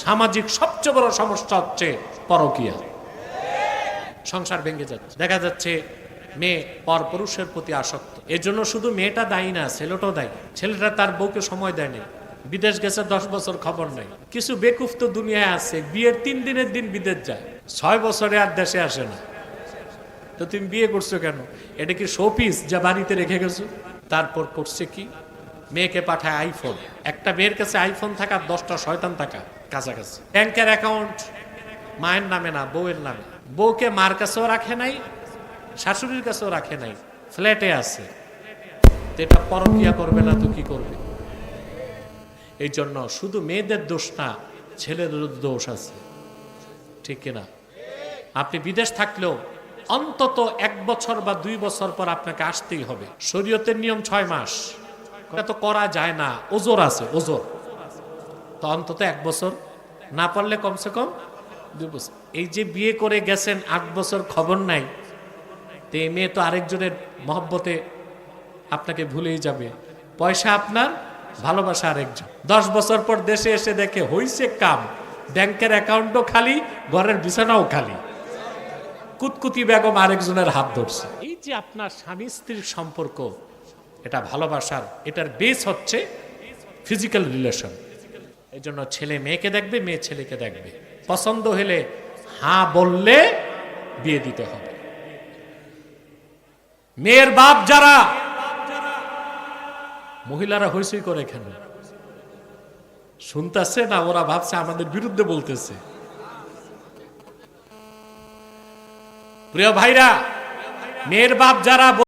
সামাজিক সবচেয়ে বড় সমস্যা হচ্ছে পরকীয়া। সংসার ভেঙে যাচ্ছে, দেখা যাচ্ছে মেয়ে পরপুরুষের প্রতি আসক্ত। এর জন্য শুধু মেয়েটা দায়ী না, ছেলেটাও দায়ী। ছেলেটা তার বউকে সময় দেয়নি, বিদেশ গেছে 10 বছর, খবর নেই। কিছু বেকুফ তো দুনিয়ায় আছে, বিয়ের 3 দিনের দিন বিদেশ যায়, 6 বছরে আর দেশে আসে না। তো তুমি বিয়ে করছো কেন? এটা কি শোপিস যা বাড়িতে রেখে গেছো? তারপর করছে কি, মেয়েকে পাঠায় আইফোন। একটা মেয়ের কাছে আইফোন থাকা 10টা শয়তান থাকা কাছাকাছি। ব্যাংকের অ্যাকাউন্ট মায়ের নামে না, বউয়ের নামে। বউকে মার কাছেও রাখে নাই, শাশুড়ির কাছেও রাখে নাই, ফ্ল্যাটে আছে। এটা পরকীয়া করবে না তো কি করবে? এই জন্য শুধু মেয়েদের দোষ না, ছেলেদের দোষ আছে, ঠিক কিনা? আপনি বিদেশ থাকলেও অন্তত 1 বছর বা 2 বছর পর আপনাকে আসতেই হবে। শরীয়তের নিয়ম 6 মাস, এটা তো করা যায় না, ওজোর আছে, ওজোর। তো অন্তত 1 বছর, না পারলে কমসে কম 2 বছর। এই যে বিয়ে করে গেছেন 8 বছর, খবর নাই, তো এই মেয়ে তো আরেকজনের মহব্বতে আপনাকে ভুলেই যাবে। পয়সা আপনার, ভালোবাসা আরেকজন। 10 বছর পর দেশে এসে দেখে হইছে কাম, ব্যাংকের অ্যাকাউন্টও খালি, ঘরের বিছানাও খালি, কুতকুতি বেগম আরেকজনের হাত ধরছে। এই যে আপনার স্বামী স্ত্রীর সম্পর্ক, এটা ভালোবাসার, এটার বেস হচ্ছে ফিজিক্যাল রিলেশন। এই জন্য ছেলে মেয়েকে দেখবে, মেয়ে ছেলেকে দেখবে। পছন্দ হলে হ্যাঁ বললে বিয়ে দিতে হবে। মেয়ের বাপ যারা, মহিলারা হইসই করে কেন? শুনতেছে না, ওরা ভাবছে আমাদের বিরুদ্ধে বলতেছে। প্রিয় ভাইরা, মেয়ের বাপ যারা